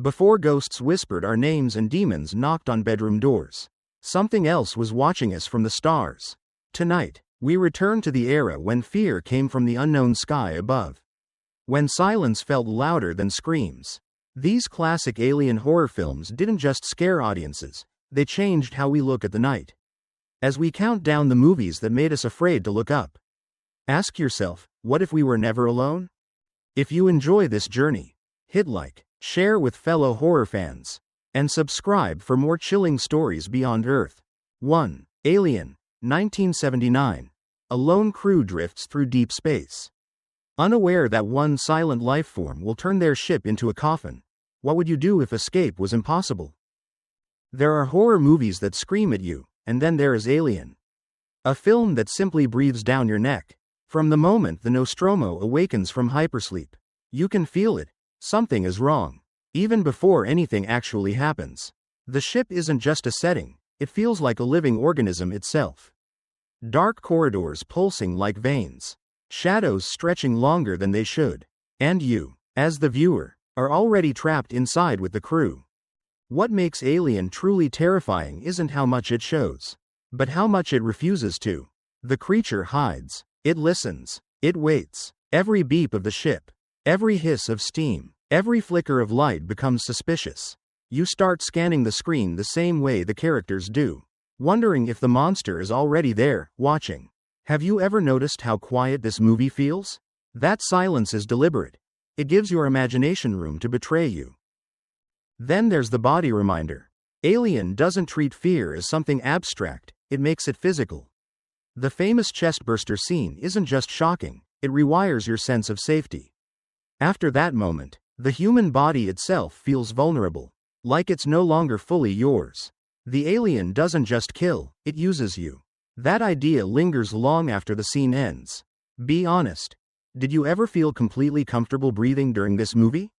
Before ghosts whispered our names and demons knocked on bedroom doors, something else was watching us from the stars. Tonight, we return to the era when fear came from the unknown sky above. When silence felt louder than screams. These classic alien horror films didn't just scare audiences, they changed how we look at the night. As we count down the movies that made us afraid to look up, ask yourself, what if we were never alone? If you enjoy this journey, hit like, share with fellow horror fans, and subscribe for more chilling stories beyond Earth. 1. Alien, 1979. A lone crew drifts through deep space. Unaware that one silent life form will turn their ship into a coffin, what would you do if escape was impossible? There are horror movies that scream at you, and then there is Alien. A film that simply breathes down your neck. From the moment the Nostromo awakens from hypersleep, you can feel it. Something is wrong. Even before anything actually happens. The ship isn't just a setting, it feels like a living organism itself. Dark corridors pulsing like veins. Shadows stretching longer than they should. And you, as the viewer, are already trapped inside with the crew. What makes Alien truly terrifying isn't how much it shows, but how much it refuses to. The creature hides. It listens. It waits. Every beep of the ship, every hiss of steam, every flicker of light becomes suspicious. You start scanning the screen the same way the characters do, wondering if the monster is already there, watching. Have you ever noticed how quiet this movie feels? That silence is deliberate. It gives your imagination room to betray you. Then there's the body reminder. Alien doesn't treat fear as something abstract, it makes it physical. The famous chestburster scene isn't just shocking, it rewires your sense of safety. After that moment, the human body itself feels vulnerable, like it's no longer fully yours. The alien doesn't just kill, it uses you. That idea lingers long after the scene ends. Be honest. Did you ever feel completely comfortable breathing during this movie?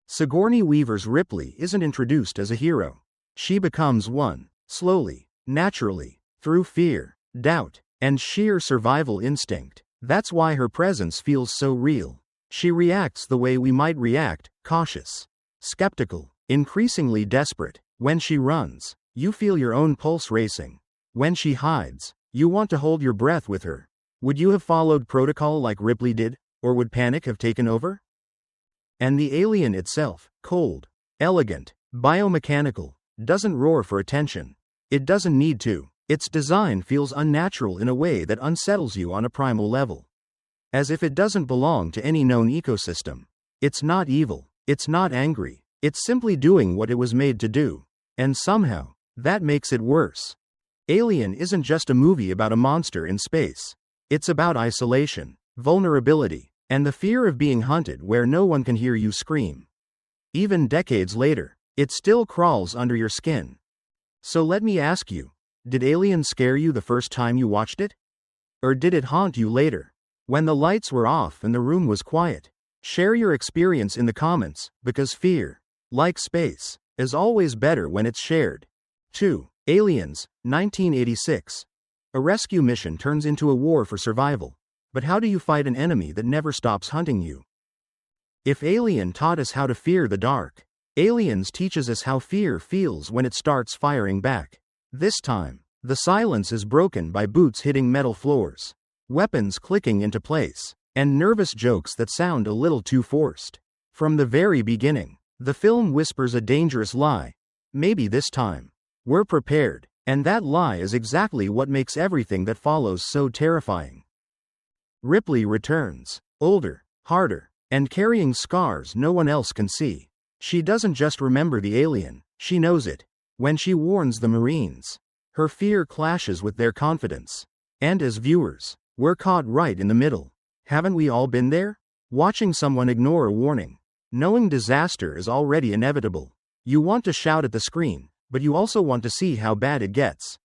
Sigourney Weaver's Ripley isn't introduced as a hero. She becomes one, slowly, naturally, through fear, doubt, and sheer survival instinct. That's why her presence feels so real. She reacts the way we might react, cautious, skeptical, increasingly desperate. When she runs, you feel your own pulse racing. When she hides, you want to hold your breath with her. Would you have followed protocol like Ripley did, or would panic have taken over? And the alien itself, cold, elegant, biomechanical, doesn't roar for attention. It doesn't need to. Its design feels unnatural in a way that unsettles you on a primal level. As if it doesn't belong to any known ecosystem. It's not evil. It's not angry. It's simply doing what it was made to do. And somehow, that makes it worse. Alien isn't just a movie about a monster in space. It's about isolation, vulnerability, and the fear of being hunted where no one can hear you scream. Even decades later, it still crawls under your skin. So let me ask you, did Alien scare you the first time you watched it? Or did it haunt you later, when the lights were off and the room was quiet? Share your experience in the comments, because fear, like space, is always better when it's shared. 2. Aliens, 1986. A rescue mission turns into a war for survival. But how do you fight an enemy that never stops hunting you? If Alien taught us how to fear the dark, Aliens teaches us how fear feels when it starts firing back. This time, the silence is broken by boots hitting metal floors, weapons clicking into place, and nervous jokes that sound a little too forced. From the very beginning, the film whispers a dangerous lie. Maybe this time, we're prepared, and that lie is exactly what makes everything that follows so terrifying. Ripley returns, older, harder, and carrying scars no one else can see. She doesn't just remember the alien, she knows it. When she warns the Marines, her fear clashes with their confidence. And as viewers, we're caught right in the middle. Haven't we all been there? Watching someone ignore a warning, knowing disaster is already inevitable. You want to shout at the screen, but you also want to see how bad it gets.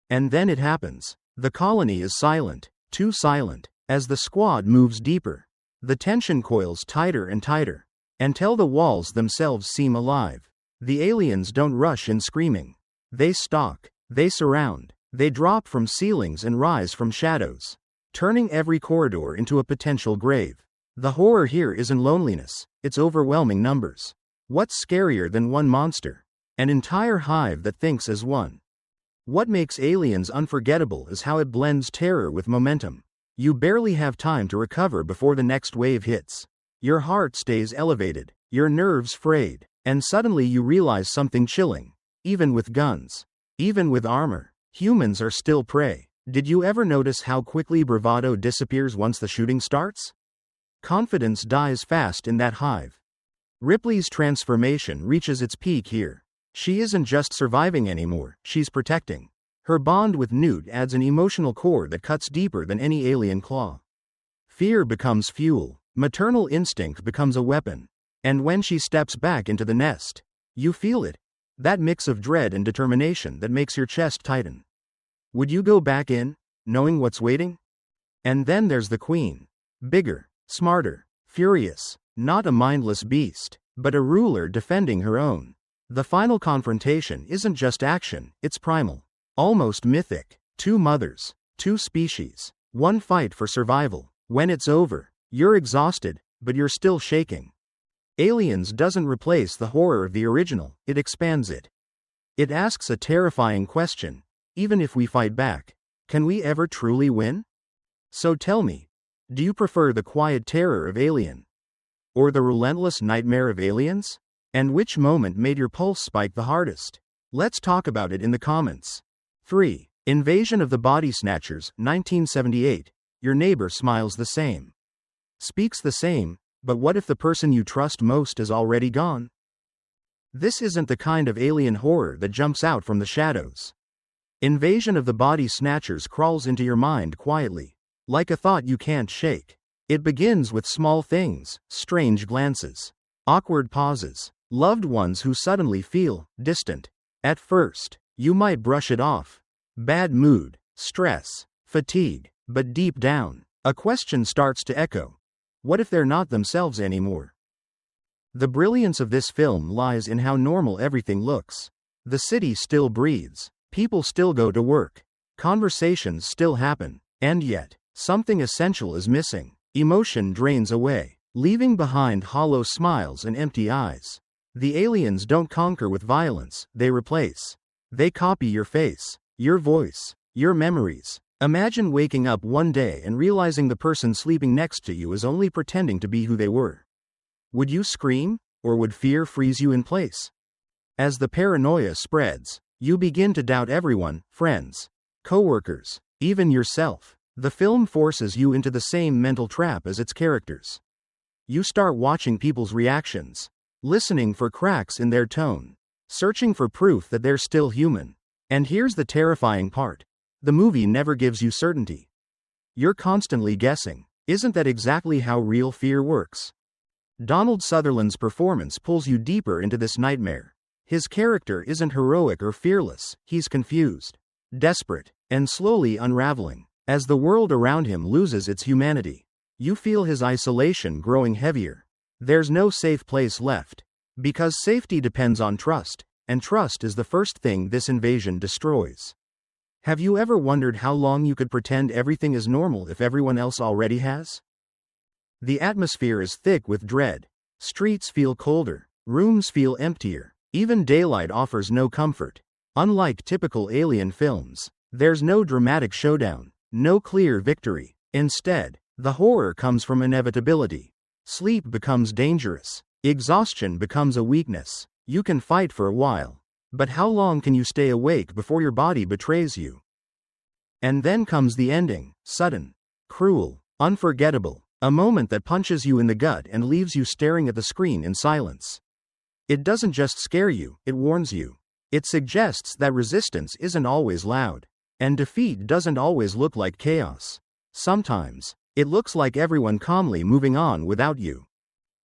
And then it happens. The colony is silent. Too silent. As the squad moves deeper, the tension coils tighter and tighter, until the walls themselves seem alive. The aliens don't rush in screaming. They stalk, they surround, they drop from ceilings and rise from shadows, turning every corridor into a potential grave. The horror here isn't loneliness, it's overwhelming numbers. What's scarier than one monster? An entire hive that thinks as one. What makes Aliens unforgettable is how it blends terror with momentum. You barely have time to recover before the next wave hits. Your heart stays elevated, your nerves frayed, and suddenly you realize something chilling. Even with guns, even with armor, humans are still prey. Did you ever notice how quickly bravado disappears once the shooting starts? Confidence dies fast in that hive. Ripley's transformation reaches its peak here. She isn't just surviving anymore, she's protecting. Her bond with Newt adds an emotional core that cuts deeper than any alien claw. Fear becomes fuel, maternal instinct becomes a weapon. And when she steps back into the nest, you feel it. That mix of dread and determination that makes your chest tighten. Would you go back in, knowing what's waiting? And then there's the Queen. Bigger, smarter, furious, not a mindless beast, but a ruler defending her own. The final confrontation isn't just action, it's primal. Almost mythic. Two mothers, two species, one fight for survival. When it's over, you're exhausted, but you're still shaking. Aliens doesn't replace the horror of the original, it expands it. It asks a terrifying question. Even if we fight back, can we ever truly win? So tell me, do you prefer the quiet terror of Alien? Or the relentless nightmare of Aliens? And which moment made your pulse spike the hardest? Let's talk about it in the comments. 3. Invasion of the Body Snatchers, 1978. Your neighbor smiles the same. Speaks the same, but what if the person you trust most is already gone? This isn't the kind of alien horror that jumps out from the shadows. Invasion of the Body Snatchers crawls into your mind quietly, like a thought you can't shake. It begins with small things, strange glances, awkward pauses, loved ones who suddenly feel distant. At first, you might brush it off. Bad mood, stress, fatigue, but deep down, a question starts to echo. What if they're not themselves anymore? The brilliance of this film lies in how normal everything looks. The city still breathes, people still go to work, conversations still happen, and yet, something essential is missing. Emotion drains away, leaving behind hollow smiles and empty eyes. The aliens don't conquer with violence, they replace. They copy your face, your voice, your memories. Imagine waking up one day and realizing the person sleeping next to you is only pretending to be who they were. Would you scream, or would fear freeze you in place? As the paranoia spreads, you begin to doubt everyone, friends, coworkers, even yourself. The film forces you into the same mental trap as its characters. You start watching people's reactions, listening for cracks in their tone, searching for proof that they're still human. And here's the terrifying part. The movie never gives you certainty. You're constantly guessing. Isn't that exactly how real fear works? Donald Sutherland's performance pulls you deeper into this nightmare. His character isn't heroic or fearless, he's confused, desperate, and slowly unraveling. As the world around him loses its humanity, you feel his isolation growing heavier. There's no safe place left. Because safety depends on trust, and trust is the first thing this invasion destroys. Have you ever wondered how long you could pretend everything is normal if everyone else already has? The atmosphere is thick with dread. Streets feel colder, rooms feel emptier, even daylight offers no comfort. Unlike typical alien films, there's no dramatic showdown, no clear victory. Instead, the horror comes from inevitability. Sleep becomes dangerous. Exhaustion becomes a weakness. You can fight for a while, but how long can you stay awake before your body betrays you? And then comes the ending, sudden, cruel, unforgettable, a moment that punches you in the gut and leaves you staring at the screen in silence. It doesn't just scare you, it warns you. It suggests that resistance isn't always loud, and defeat doesn't always look like chaos. Sometimes, it looks like everyone calmly moving on without you.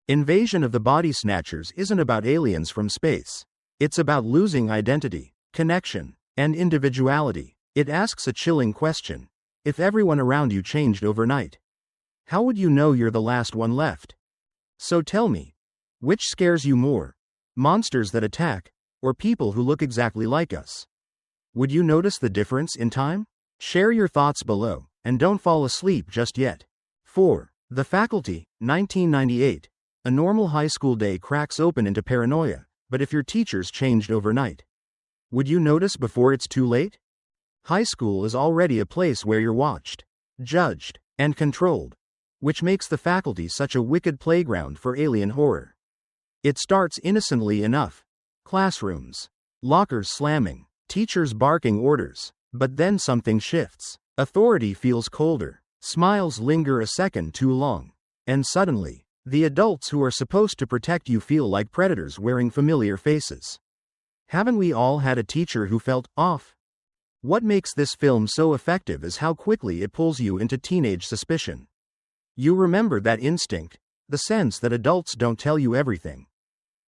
Invasion of the Body Snatchers isn't about aliens from space. It's about losing identity, connection, and individuality. It asks a chilling question. If everyone around you changed overnight, how would you know you're the last one left? So tell me, which scares you more? Monsters that attack, or people who look exactly like us? Would you notice the difference in time? Share your thoughts below, and don't fall asleep just yet. 4. The Faculty, 1998. A normal high school day cracks open into paranoia, but if your teachers changed overnight, would you notice before it's too late? High school is already a place where you're watched, judged, and controlled, which makes the faculty such a wicked playground for alien horror. It starts innocently enough. Classrooms, lockers slamming, teachers barking orders, but then something shifts. Authority feels colder, smiles linger a second too long, and suddenly, the adults who are supposed to protect you feel like predators wearing familiar faces. Haven't we all had a teacher who felt off? What makes this film so effective is how quickly it pulls you into teenage suspicion. You remember that instinct, the sense that adults don't tell you everything,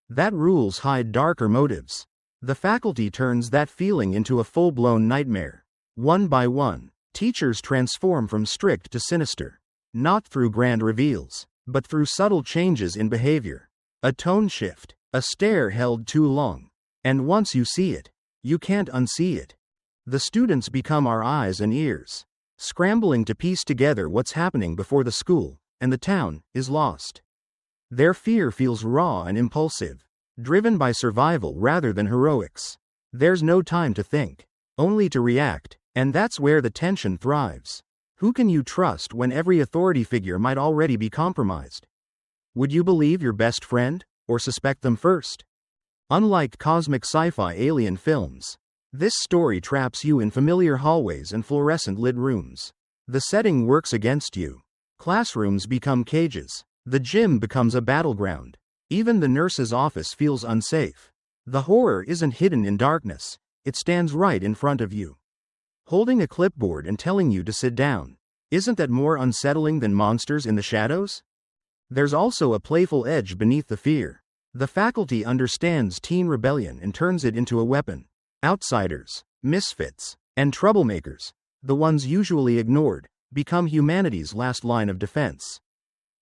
that rules hide darker motives. The faculty turns that feeling into a full-blown nightmare. One by one, teachers transform from strict to sinister, not through grand reveals, but through subtle changes in behavior. A tone shift, a stare held too long, and once you see it, you can't unsee it. The students become our eyes and ears, scrambling to piece together what's happening before the school, and the town, is lost. Their fear feels raw and impulsive, driven by survival rather than heroics. There's no time to think, only to react, and that's where the tension thrives. Who can you trust when every authority figure might already be compromised? Would you believe your best friend, or suspect them first? Unlike cosmic sci-fi alien films, this story traps you in familiar hallways and fluorescent-lit rooms. The setting works against you. Classrooms become cages. The gym becomes a battleground. Even the nurse's office feels unsafe. The horror isn't hidden in darkness, it stands right in front of you, holding a clipboard and telling you to sit down. Isn't that more unsettling than monsters in the shadows? There's also a playful edge beneath the fear. The faculty understands teen rebellion and turns it into a weapon. Outsiders, misfits, and troublemakers, the ones usually ignored, become humanity's last line of defense.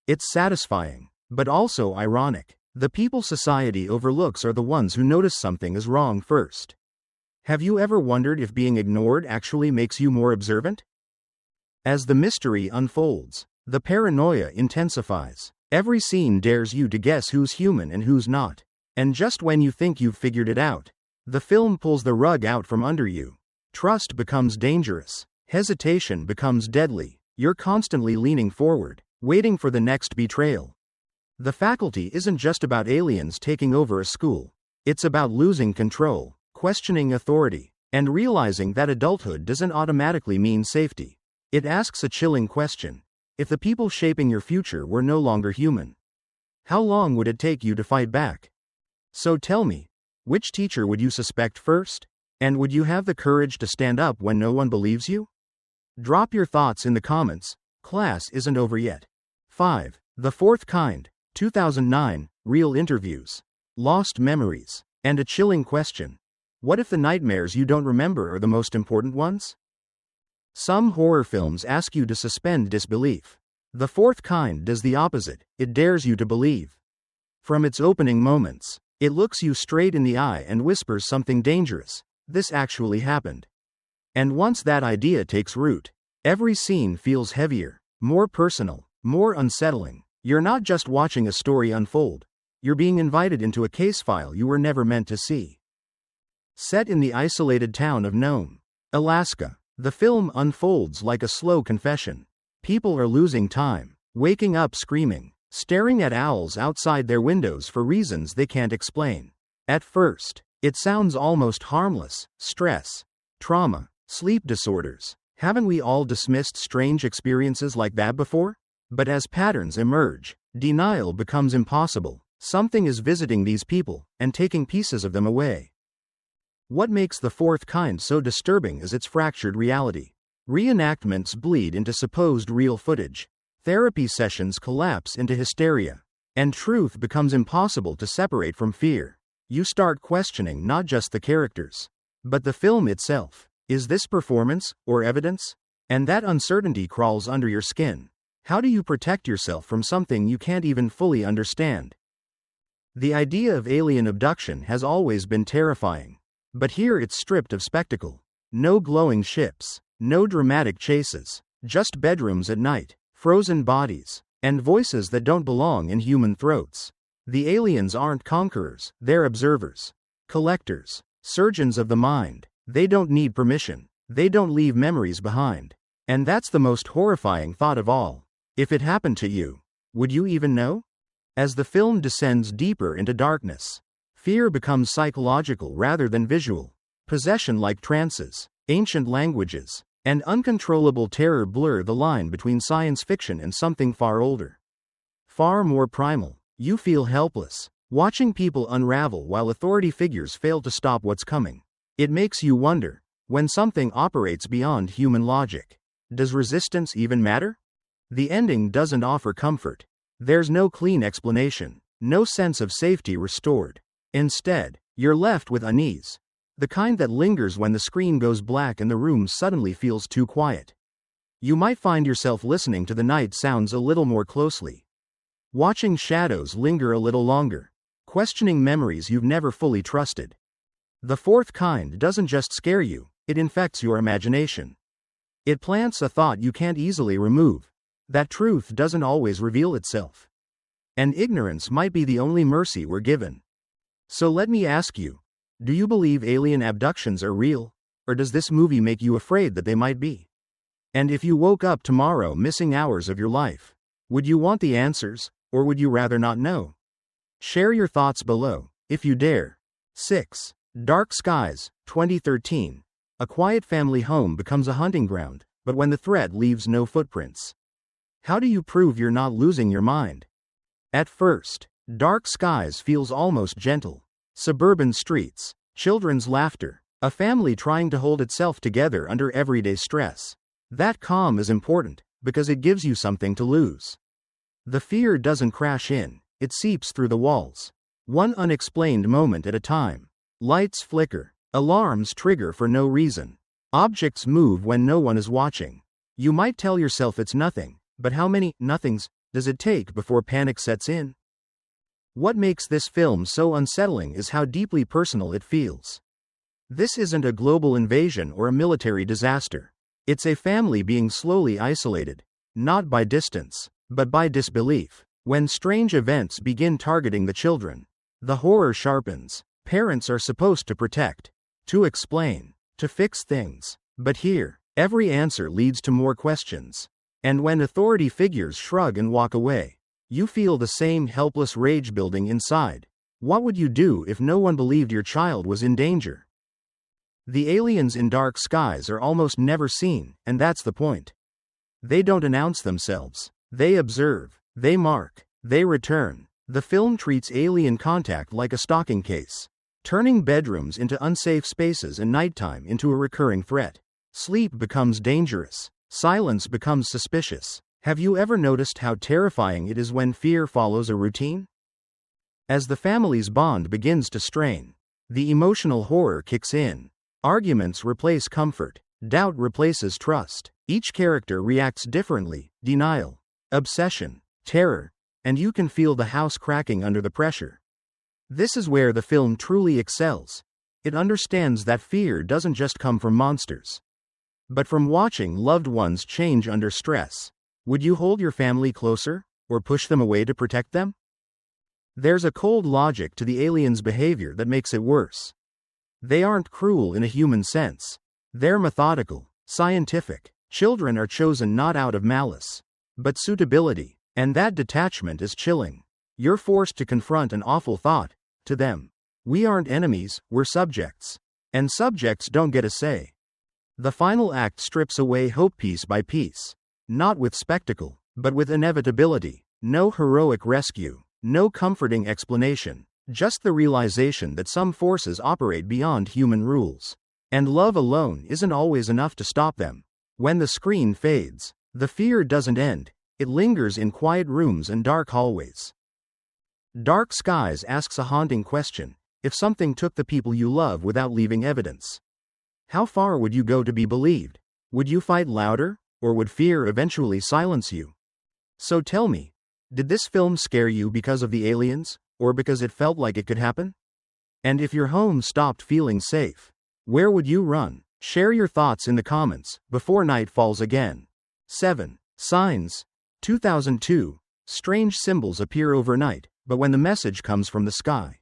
It's satisfying, but also ironic. The people society overlooks are the ones who notice something is wrong first. Have you ever wondered if being ignored actually makes you more observant? As the mystery unfolds, the paranoia intensifies. Every scene dares you to guess who's human and who's not. And just when you think you've figured it out, the film pulls the rug out from under you. Trust becomes dangerous. Hesitation becomes deadly. You're constantly leaning forward, waiting for the next betrayal. The faculty isn't just about aliens taking over a school. It's about losing control, questioning authority, and realizing that adulthood doesn't automatically mean safety. It asks a chilling question. If the people shaping your future were no longer human, how long would it take you to fight back? So tell me, which teacher would you suspect first? And would you have the courage to stand up when no one believes you? Drop your thoughts in the comments. Class isn't over yet. 5. The Fourth Kind, 2009, Real Interviews, Lost Memories, and a chilling question. What if the nightmares you don't remember are the most important ones? Some horror films ask you to suspend disbelief. The Fourth Kind does the opposite. It dares you to believe. From its opening moments, it looks you straight in the eye and whispers something dangerous. This actually happened. And once that idea takes root, every scene feels heavier, more personal, more unsettling. You're not just watching a story unfold. You're being invited into a case file you were never meant to see. Set in the isolated town of Nome, Alaska, the film unfolds like a slow confession. People are losing time, waking up screaming, staring at owls outside their windows for reasons they can't explain. At first, it sounds almost harmless: stress, trauma, sleep disorders. Haven't we all dismissed strange experiences like that before? But as patterns emerge, denial becomes impossible. Something is visiting these people and taking pieces of them away. What makes The Fourth Kind so disturbing is its fractured reality. Reenactments bleed into supposed real footage. Therapy sessions collapse into hysteria. And truth becomes impossible to separate from fear. You start questioning not just the characters, but the film itself. Is this performance or evidence? And that uncertainty crawls under your skin. How do you protect yourself from something you can't even fully understand? The idea of alien abduction has always been terrifying. But here it's stripped of spectacle. No glowing ships, no dramatic chases, just bedrooms at night, frozen bodies, and voices that don't belong in human throats. The aliens aren't conquerors, they're observers, collectors, surgeons of the mind. They don't need permission. They don't leave memories behind. And that's the most horrifying thought of all. If it happened to you, would you even know? As the film descends deeper into darkness, fear becomes psychological rather than visual. Possession like trances, ancient languages, and uncontrollable terror blur the line between science fiction and something far older. Far more primal. You feel helpless, watching people unravel while authority figures fail to stop what's coming. It makes you wonder, when something operates beyond human logic, does resistance even matter? The ending doesn't offer comfort. There's no clean explanation, no sense of safety restored. Instead, you're left with unease, the kind that lingers when the screen goes black and the room suddenly feels too quiet. You might find yourself listening to the night sounds a little more closely, watching shadows linger a little longer, questioning memories you've never fully trusted. The fourth kind doesn't just scare you, it infects your imagination. It plants a thought you can't easily remove, that truth doesn't always reveal itself. And ignorance might be the only mercy we're given. So let me ask you, do you believe alien abductions are real, or does this movie make you afraid that they might be? And if you woke up tomorrow missing hours of your life, would you want the answers, or would you rather not know? Share your thoughts below, if you dare. 6. Dark Skies, 2013. A quiet family home becomes a hunting ground, but when the threat leaves no footprints, how do you prove you're not losing your mind? At first, Dark Skies feels almost gentle. Suburban streets, children's laughter, a family trying to hold itself together under everyday stress. That calm is important, because it gives you something to lose. The fear doesn't crash in, it seeps through the walls. One unexplained moment at a time. Lights flicker, alarms trigger for no reason. Objects move when no one is watching. You might tell yourself it's nothing, but how many nothings does it take before panic sets in? What makes this film so unsettling is how deeply personal it feels. This isn't a global invasion or a military disaster. It's a family being slowly isolated, not by distance, but by disbelief. When strange events begin targeting the children, the horror sharpens. Parents are supposed to protect, to explain, to fix things. But here, every answer leads to more questions. And when authority figures shrug and walk away, you feel the same helpless rage building inside. What would you do if no one believed your child was in danger? The aliens in Dark Skies are almost never seen, and that's the point. They don't announce themselves. They observe, they mark, they return. The film treats alien contact like a stalking case, turning bedrooms into unsafe spaces and nighttime into a recurring threat. Sleep becomes dangerous. Silence becomes suspicious. Have you ever noticed how terrifying it is when fear follows a routine? As the family's bond begins to strain, the emotional horror kicks in. Arguments replace comfort. Doubt replaces trust. Each character reacts differently: denial, obsession, terror, and you can feel the house cracking under the pressure. This is where the film truly excels. It understands that fear doesn't just come from monsters, but from watching loved ones change under stress. Would you hold your family closer, or push them away to protect them? There's a cold logic to the aliens' behavior that makes it worse. They aren't cruel in a human sense. They're methodical, scientific. Children are chosen not out of malice, but suitability, and that detachment is chilling. You're forced to confront an awful thought. To them, we aren't enemies, we're subjects. And subjects don't get a say. The final act strips away hope piece by piece. Not with spectacle, but with inevitability. No heroic rescue, no comforting explanation, just the realization that some forces operate beyond human rules. And love alone isn't always enough to stop them. When the screen fades, the fear doesn't end, it lingers in quiet rooms and dark hallways. Dark Skies asks a haunting question: if something took the people you love without leaving evidence, how far would you go to be believed? Would you fight louder? Or would fear eventually silence you? So tell me, did this film scare you because of the aliens, or because it felt like it could happen? And if your home stopped feeling safe, where would you run? Share your thoughts in the comments before night falls again. 7. Signs, 2002. Strange symbols appear overnight, but when the message comes from the sky,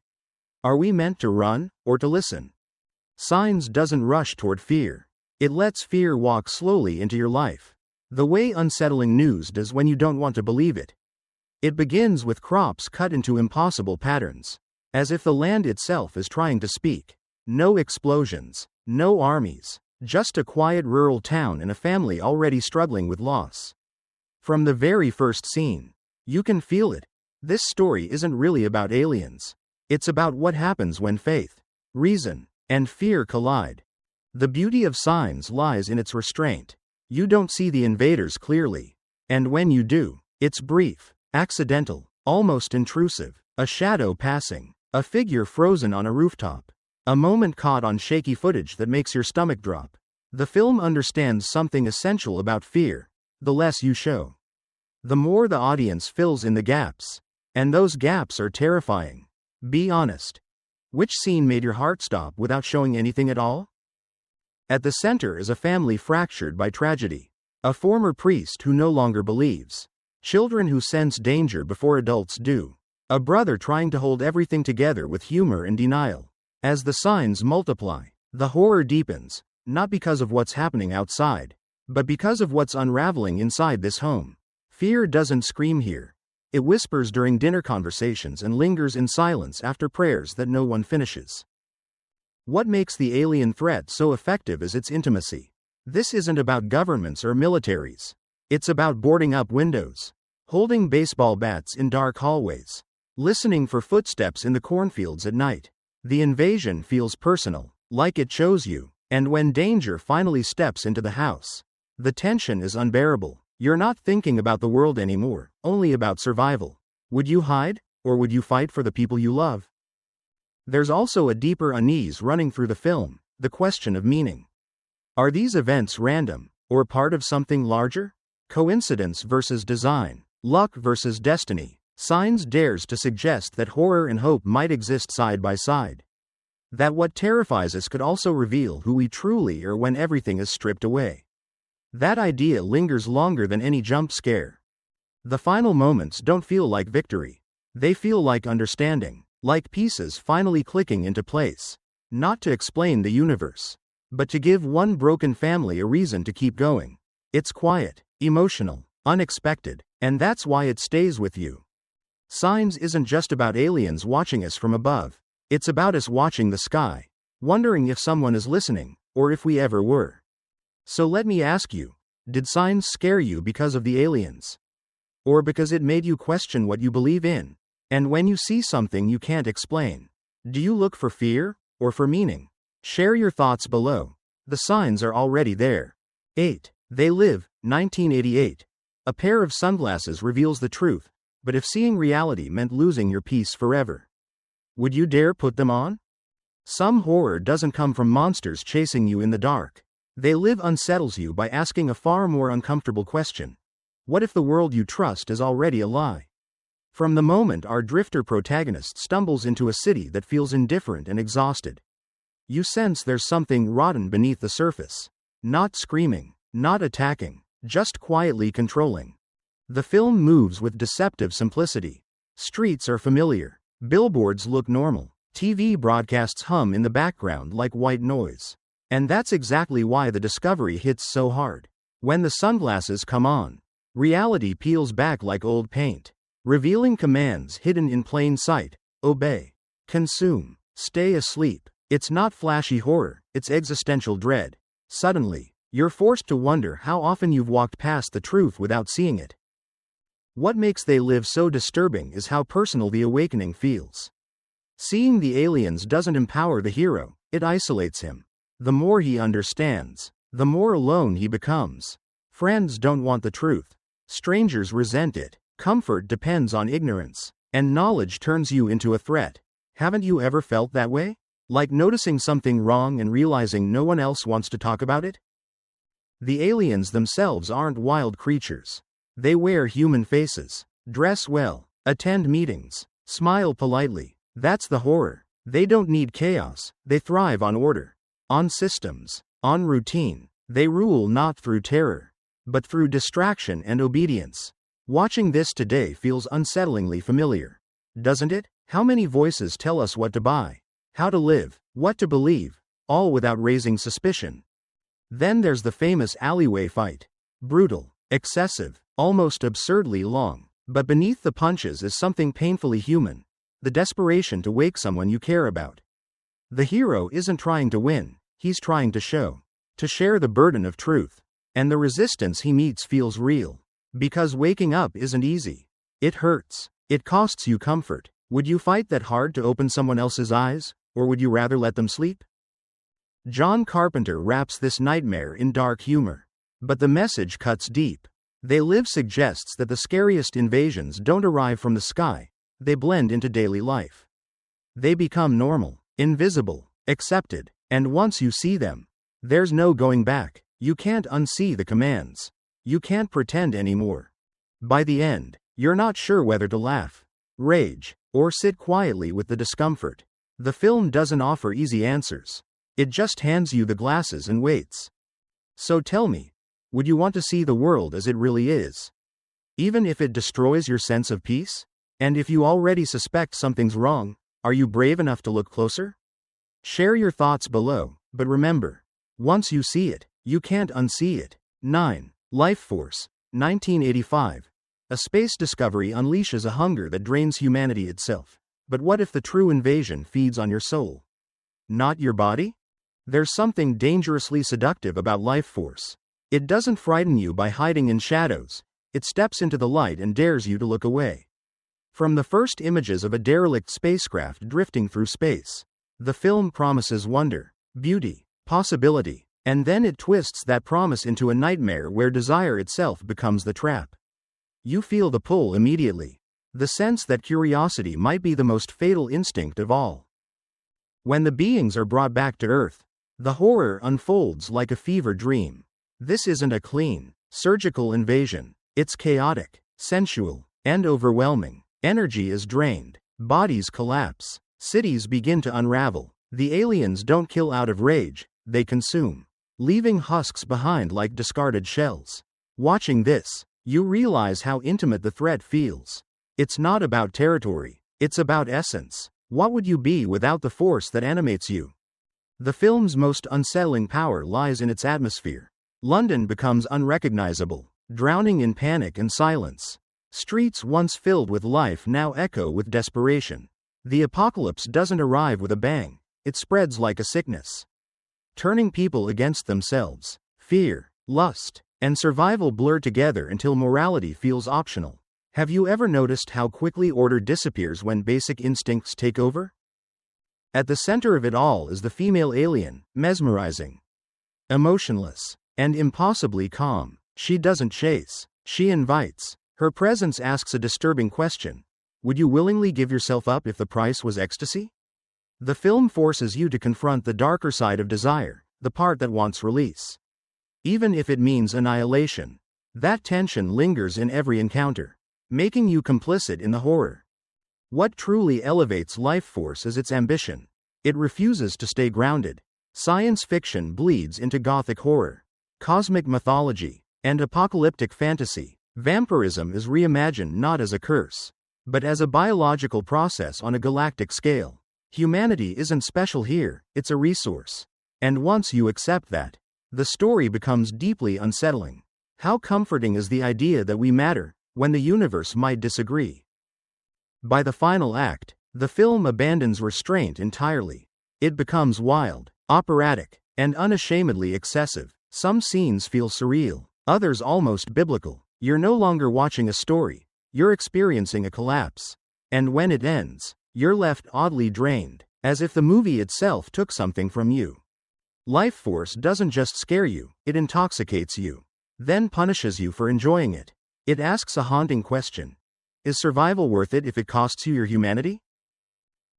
are we meant to run, or to listen? Signs doesn't rush toward fear. It lets fear walk slowly into your life. The way unsettling news does when you don't want to believe it. It begins with crops cut into impossible patterns, as if the land itself is trying to speak. No explosions, no armies, just a quiet rural town and a family already struggling with loss. From the very first scene, you can feel it. This story isn't really about aliens. It's about what happens when faith, reason, and fear collide. The beauty of Signs lies in its restraint. You don't see the invaders clearly. And when you do, it's brief, accidental, almost intrusive. A shadow passing, a figure frozen on a rooftop, a moment caught on shaky footage that makes your stomach drop. The film understands something essential about fear. The less you show, the more the audience fills in the gaps. And those gaps are terrifying. Be honest. Which scene made your heart stop without showing anything at all? At the center is a family fractured by tragedy. A former priest who no longer believes. Children who sense danger before adults do. A brother trying to hold everything together with humor and denial. As the signs multiply, the horror deepens, not because of what's happening outside, but because of what's unraveling inside this home. Fear doesn't scream here. It whispers during dinner conversations and lingers in silence after prayers that no one finishes. What makes the alien threat so effective is its intimacy. This isn't about governments or militaries. It's about boarding up windows, holding baseball bats in dark hallways, listening for footsteps in the cornfields at night. The invasion feels personal, like it chose you, and when danger finally steps into the house, the tension is unbearable. You're not thinking about the world anymore, only about survival. Would you hide, or would you fight for the people you love? There's also a deeper unease running through the film, the question of meaning. Are these events random, or part of something larger? Coincidence versus design, luck versus destiny. Signs dares to suggest that horror and hope might exist side by side. That what terrifies us could also reveal who we truly are when everything is stripped away. That idea lingers longer than any jump scare. The final moments don't feel like victory. They feel like understanding, like pieces finally clicking into place. Not to explain the universe, but to give one broken family a reason to keep going. It's quiet, emotional, unexpected, and that's why it stays with you. Signs isn't just about aliens watching us from above. It's about us watching the sky, wondering if someone is listening, or if we ever were. So let me ask you, did Signs scare you because of the aliens? Or because it made you question what you believe in? And when you see something you can't explain, do you look for fear, or for meaning? Share your thoughts below. The signs are already there. 8. They Live, 1988. A pair of sunglasses reveals the truth, but if seeing reality meant losing your peace forever, would you dare put them on? Some horror doesn't come from monsters chasing you in the dark. They Live unsettles you by asking a far more uncomfortable question. What if the world you trust is already a lie? From the moment our drifter protagonist stumbles into a city that feels indifferent and exhausted, you sense there's something rotten beneath the surface. Not screaming, not attacking, just quietly controlling. The film moves with deceptive simplicity. Streets are familiar. Billboards look normal. TV broadcasts hum in the background like white noise. And that's exactly why the discovery hits so hard. When the sunglasses come on, reality peels back like old paint, revealing commands hidden in plain sight. Obey, consume, stay asleep. It's not flashy horror, it's existential dread. Suddenly, you're forced to wonder how often you've walked past the truth without seeing it. What makes They Live so disturbing is how personal the awakening feels. Seeing the aliens doesn't empower the hero, it isolates him. The more he understands, the more alone he becomes. Friends don't want the truth. Strangers resent it. Comfort depends on ignorance. And knowledge turns you into a threat. Haven't you ever felt that way? Like noticing something wrong and realizing no one else wants to talk about it? The aliens themselves aren't wild creatures. They wear human faces, dress well, attend meetings, smile politely. That's the horror. They don't need chaos, they thrive on order. On systems, on routine. They rule not through terror, but through distraction and obedience. Watching this today feels unsettlingly familiar. Doesn't it? How many voices tell us what to buy, how to live, what to believe, all without raising suspicion? Then there's the famous alleyway fight. Brutal, excessive, almost absurdly long. But beneath the punches is something painfully human. The desperation to wake someone you care about. The hero isn't trying to win, he's trying to share the burden of truth. And the resistance he meets feels real. Because waking up isn't easy. It hurts. It costs you comfort. Would you fight that hard to open someone else's eyes, or would you rather let them sleep? John Carpenter wraps this nightmare in dark humor. But the message cuts deep. They Live suggests that the scariest invasions don't arrive from the sky, they blend into daily life. They become normal, invisible, accepted, and once you see them, there's no going back. You can't unsee the commands. You can't pretend anymore. By the end, you're not sure whether to laugh, rage, or sit quietly with the discomfort. The film doesn't offer easy answers. It just hands you the glasses and waits. So tell me, would you want to see the world as it really is? Even if it destroys your sense of peace? And if you already suspect something's wrong, are you brave enough to look closer? Share your thoughts below, but remember, once you see it, you can't unsee it. 9. Lifeforce, 1985. A space discovery unleashes a hunger that drains humanity itself. But what if the true invasion feeds on your soul? Not your body? There's something dangerously seductive about Lifeforce. It doesn't frighten you by hiding in shadows, it steps into the light and dares you to look away. From the first images of a derelict spacecraft drifting through space, the film promises wonder, beauty, possibility, and then it twists that promise into a nightmare where desire itself becomes the trap. You feel the pull immediately, the sense that curiosity might be the most fatal instinct of all. When the beings are brought back to Earth, the horror unfolds like a fever dream. This isn't a clean, surgical invasion. It's chaotic, sensual, and overwhelming. Energy is drained, bodies collapse, cities begin to unravel. The aliens don't kill out of rage, they consume, leaving husks behind like discarded shells. Watching this, you realize how intimate the threat feels. It's not about territory, it's about essence. What would you be without the force that animates you? The film's most unsettling power lies in its atmosphere. London becomes unrecognizable, drowning in panic and silence. Streets once filled with life now echo with desperation. The apocalypse doesn't arrive with a bang, it spreads like a sickness, turning people against themselves. Fear, lust, and survival blur together until morality feels optional. Have you ever noticed how quickly order disappears when basic instincts take over? At the center of it all is the female alien, mesmerizing, emotionless, and impossibly calm. She doesn't chase, she invites. Her presence asks a disturbing question. Would you willingly give yourself up if the price was ecstasy? The film forces you to confront the darker side of desire, the part that wants release, even if it means annihilation. That tension lingers in every encounter, making you complicit in the horror. What truly elevates Lifeforce is its ambition. It refuses to stay grounded. Science fiction bleeds into gothic horror, cosmic mythology, and apocalyptic fantasy. Vampirism is reimagined not as a curse, but as a biological process on a galactic scale. Humanity isn't special here, it's a resource. And once you accept that, the story becomes deeply unsettling. How comforting is the idea that we matter, when the universe might disagree. By the final act, the film abandons restraint entirely. It becomes wild, operatic, and unashamedly excessive. Some scenes feel surreal, others almost biblical. You're no longer watching a story, you're experiencing a collapse. And when it ends, you're left oddly drained, as if the movie itself took something from you. Lifeforce doesn't just scare you, it intoxicates you, then punishes you for enjoying it. It asks a haunting question. Is survival worth it if it costs you your humanity?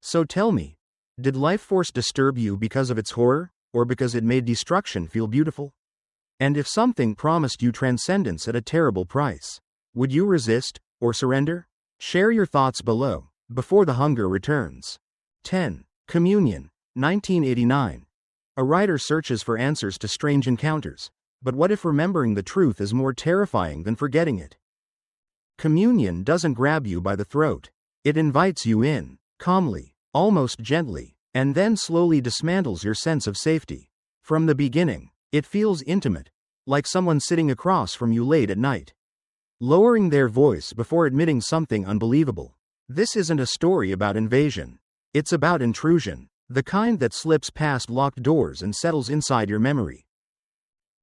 So tell me, did Lifeforce disturb you because of its horror, or because it made destruction feel beautiful? And if something promised you transcendence at a terrible price, would you resist, or surrender? Share your thoughts below, before the hunger returns. 10. Communion, 1989. A writer searches for answers to strange encounters, but what if remembering the truth is more terrifying than forgetting it? Communion doesn't grab you by the throat. It invites you in, calmly, almost gently, and then slowly dismantles your sense of safety. From the beginning, it feels intimate, like someone sitting across from you late at night, lowering their voice before admitting something unbelievable. This isn't a story about invasion. It's about intrusion, the kind that slips past locked doors and settles inside your memory.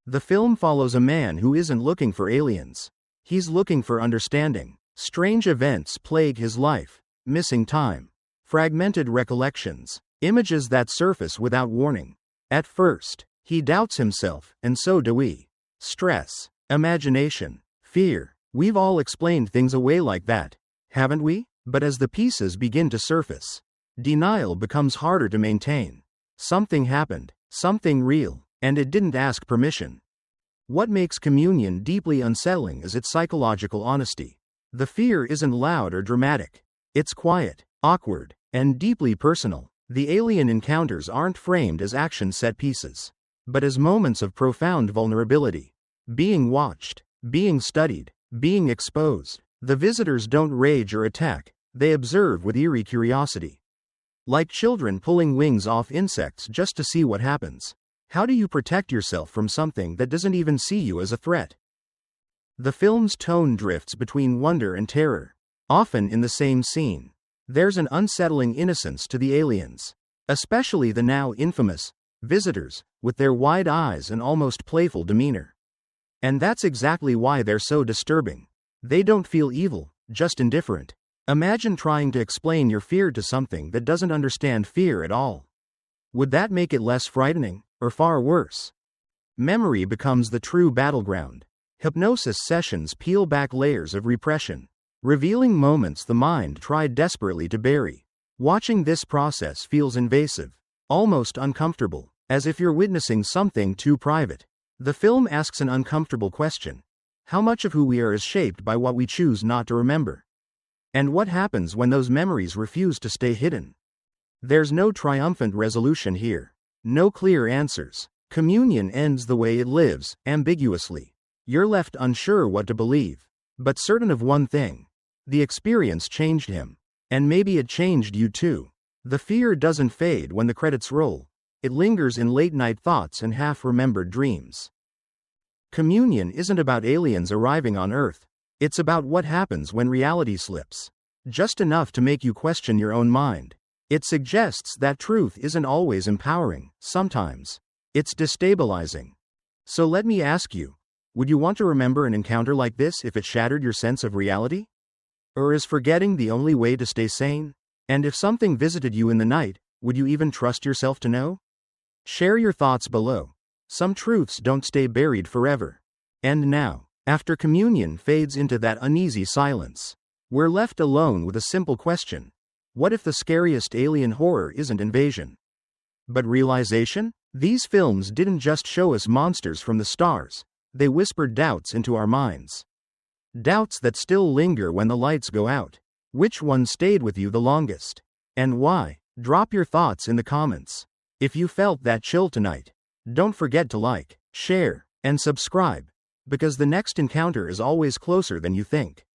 The film follows a man who isn't looking for aliens. He's looking for understanding. Strange events plague his life: missing time, fragmented recollections, images that surface without warning. At first, he doubts himself, and so do we. Stress, imagination, fear. We've all explained things away like that, haven't we? But as the pieces begin to surface, denial becomes harder to maintain. Something happened, something real, and it didn't ask permission. What makes Communion deeply unsettling is its psychological honesty. The fear isn't loud or dramatic. It's quiet, awkward, and deeply personal. The alien encounters aren't framed as action set pieces, but as moments of profound vulnerability. Being watched, being studied, being exposed. The visitors don't rage or attack, they observe with eerie curiosity. Like children pulling wings off insects just to see what happens. How do you protect yourself from something that doesn't even see you as a threat? The film's tone drifts between wonder and terror, often in the same scene. There's an unsettling innocence to the aliens, especially the now infamous visitors, with their wide eyes and almost playful demeanor. And that's exactly why they're so disturbing. They don't feel evil, just indifferent. Imagine trying to explain your fear to something that doesn't understand fear at all. Would that make it less frightening, or far worse? Memory becomes the true battleground. Hypnosis sessions peel back layers of repression, revealing moments the mind tried desperately to bury. Watching this process feels invasive, almost uncomfortable, as if you're witnessing something too private. The film asks an uncomfortable question. How much of who we are is shaped by what we choose not to remember? And what happens when those memories refuse to stay hidden? There's no triumphant resolution here. No clear answers. Communion ends the way it lives, ambiguously. You're left unsure what to believe, but certain of one thing. The experience changed him. And maybe it changed you too. The fear doesn't fade when the credits roll. It lingers in late-night thoughts and half-remembered dreams. Communion isn't about aliens arriving on Earth. It's about what happens when reality slips. Just enough to make you question your own mind. It suggests that truth isn't always empowering. Sometimes it's destabilizing. So let me ask you, would you want to remember an encounter like this if it shattered your sense of reality? Or is forgetting the only way to stay sane? And if something visited you in the night, would you even trust yourself to know? Share your thoughts below. Some truths don't stay buried forever. And now, after Communion fades into that uneasy silence, we're left alone with a simple question. What if the scariest alien horror isn't invasion, but realization? These films didn't just show us monsters from the stars, they whispered doubts into our minds. Doubts that still linger when the lights go out. Which one stayed with you the longest? And why? Drop your thoughts in the comments. If you felt that chill tonight, don't forget to like, share, and subscribe, because the next encounter is always closer than you think.